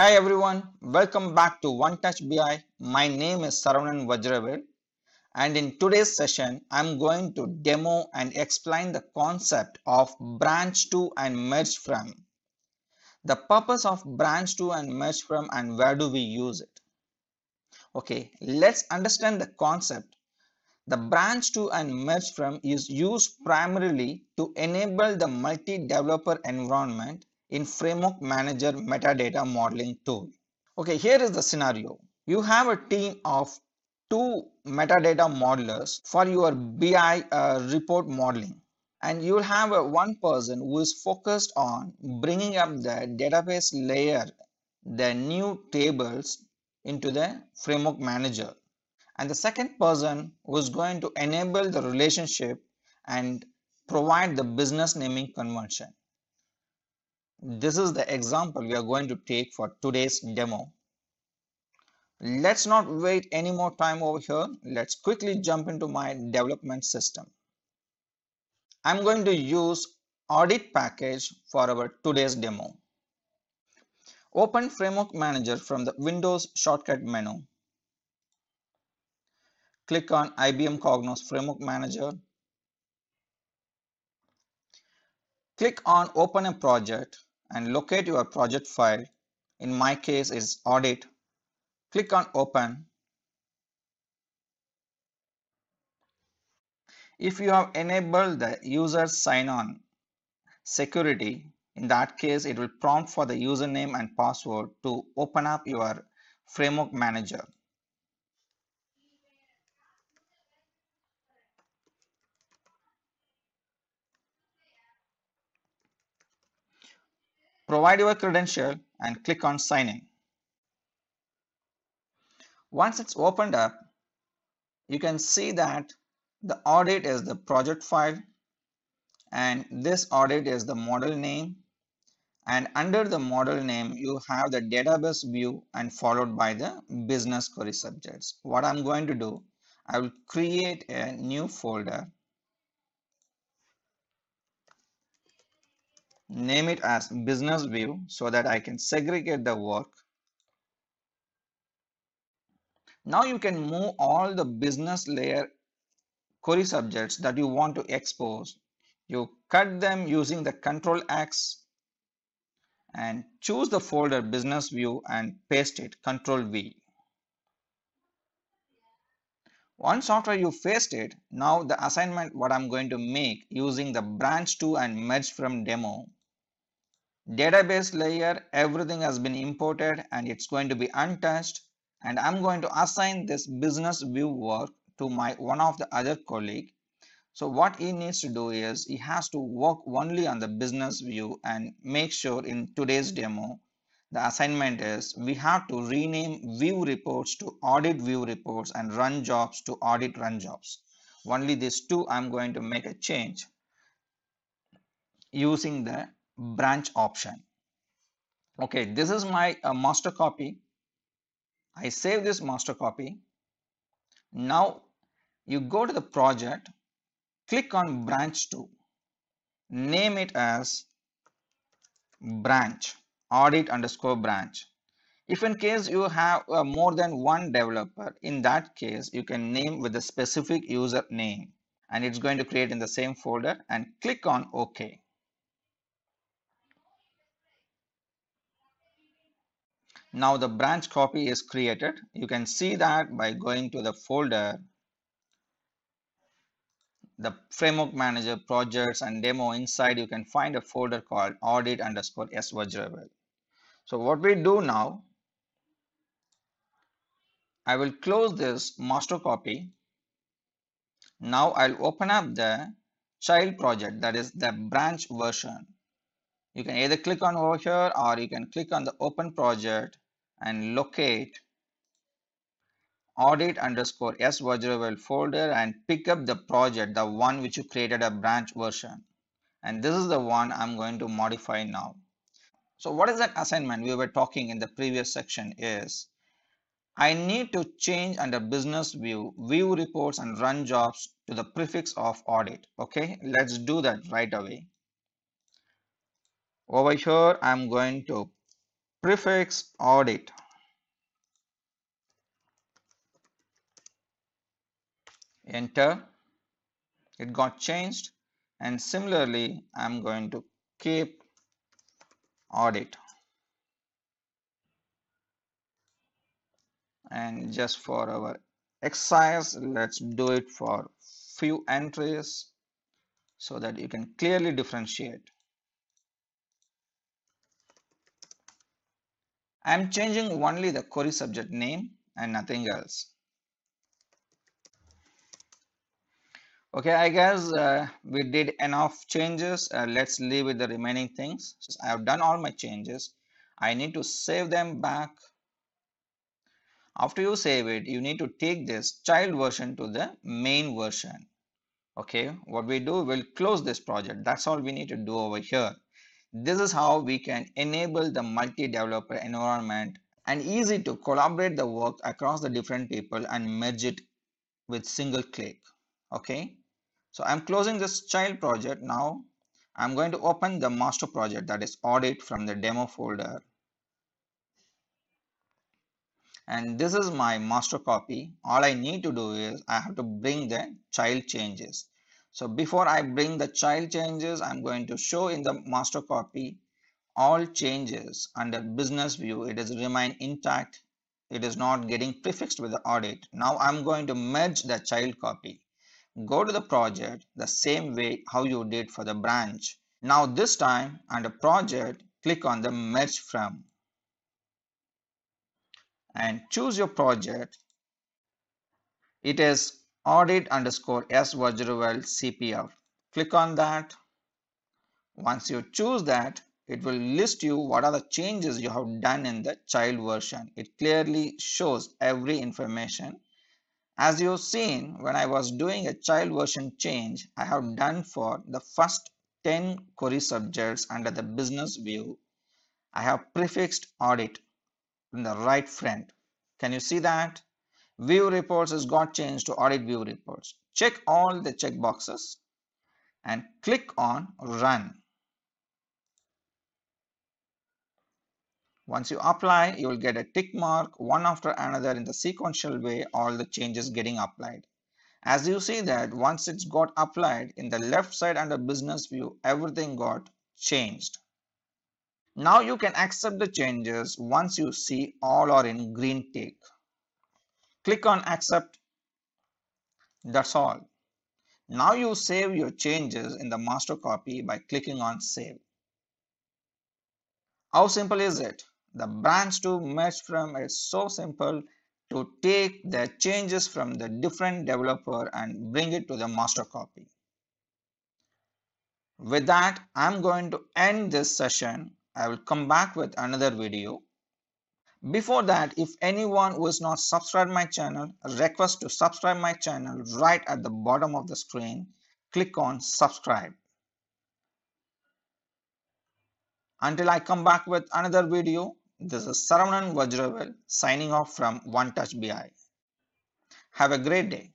Hi everyone, welcome back to OneTouchBI. My name is Saravanan Vajravel, and in today's session I'm going to demo and explain the concept of branch to and merge from. The purpose of branch to and merge from and where do we use it. Okay, let's understand the concept. The branch to and merge from is used primarily to enable the multi-developer environment in Framework Manager metadata modeling tool. Okay, here is the scenario. You have a team of two metadata modelers for your BI report modeling, and you'll have one person who is focused on bringing up the database layer, the new tables into the framework manager, and the second person who is going to enable the relationship and provide the business naming convention. This is the example we are going to take for today's demo. Let's not wait any more time over here. Let's quickly jump into my development system. I'm going to use audit package for our today's demo. Open Framework Manager from the Windows shortcut menu. Click on IBM Cognos Framework Manager. Click on Open a Project and locate your project file. In my case, it's audit. Click on Open. If you have enabled the user sign-on security, in that case it will prompt for the username and password to open up your framework manager. Provide your credential and click on sign in. Once it's opened up, you can see that the audit is the project file and this audit is the model name, and under the model name you have the database view and followed by the business query subjects. What I'm going to do, I will create a new folder, name it as business view so that I can segregate the work. Now you can move all the business layer query subjects that you want to expose. You cut them using the Control X and choose the folder business view and paste it, Control V. Once after you paste it, now the assignment what I'm going to make using the branch to and merge from demo. Database layer, everything has been imported and it's going to be untouched, and I'm going to assign this business view work to my one of the other colleague. So what he needs to do is he has to work only on the business view and make sure in today's demo the assignment is we have to rename view reports to audit view reports and run jobs to audit run jobs. Only these two I'm going to make a change using the branch option. Okay, this is my master copy. I save this master copy. Now you go to the project, click on branch 2, name it as branch, audit underscore branch. If in case you have more than one developer, in that case you can name with a specific user name and it's going to create in the same folder, and click on OK. Now the branch copy is created. You can see that by going to the folder, the framework manager, projects and demo. Inside you can find a folder called audit underscore S Vajravel. So what we do now, I will close this master copy. Now I'll open up the child project, that is the branch version. You can either click on over here or you can click on the open project and locate audit underscore S Vajravel folder and pick up the project, the one which you created a branch version. And this is the one I'm going to modify now. So what is that assignment we were talking in the previous section is I need to change under business view, view reports and run jobs to the prefix of audit. Okay, let's do that right away. Over here, I'm going to prefix audit, enter, it got changed, and similarly I'm going to keep audit, and just for our exercise let's do it for few entries so that you can clearly differentiate. I'm changing only the query subject name and nothing else. Okay, I guess we did enough changes. Let's leave with the remaining things. I have done all my changes. I need to save them back. After you save it, you need to take this child version to the main version. Okay, what we do, we'll close this project. That's all we need to do over here. This is how we can enable the multi-developer environment and easy to collaborate the work across the different people and merge it with single click. Okay, so I'm closing this child project now. I'm going to open the master project, that is audit, from the demo folder, and this is my master copy. All I need to do is I have to bring the child changes. So before I bring the child changes, I'm going to show in the master copy all changes under business view. It is remain intact. It is not getting prefixed with the audit. Now I'm going to merge the child copy. Go to the project the same way how you did for the branch. Now this time under project, click on the merge from and choose your project. It is audit underscore S Vajravel CPF. Click on that. Once you choose that, it will list you what are the changes you have done in the child version. It clearly shows every information. As you've seen, when I was doing a child version change, I have done for the first 10 query subjects under the business view. I have prefixed audit in the right front. Can you see that? View reports has got changed to audit view reports. Check all the check boxes and click on run. Once you apply, you will get a tick mark one after another in the sequential way, all the changes getting applied. As you see that once it's got applied in the left side under business view, everything got changed. Now you can accept the changes once you see all are in green tick. Click on accept. That's all. Now you save your changes in the master copy by clicking on save. How simple is it? The branch to merge from is so simple to take the changes from the different developer and bring it to the master copy. With that, I'm going to end this session. I will come back with another video. Before that, if anyone who is not subscribed my channel, request to subscribe my channel right at the bottom of the screen. Click on subscribe. Until I come back with another video, this is Saravanan Vajravel signing off from OneTouchBI. Have a great day.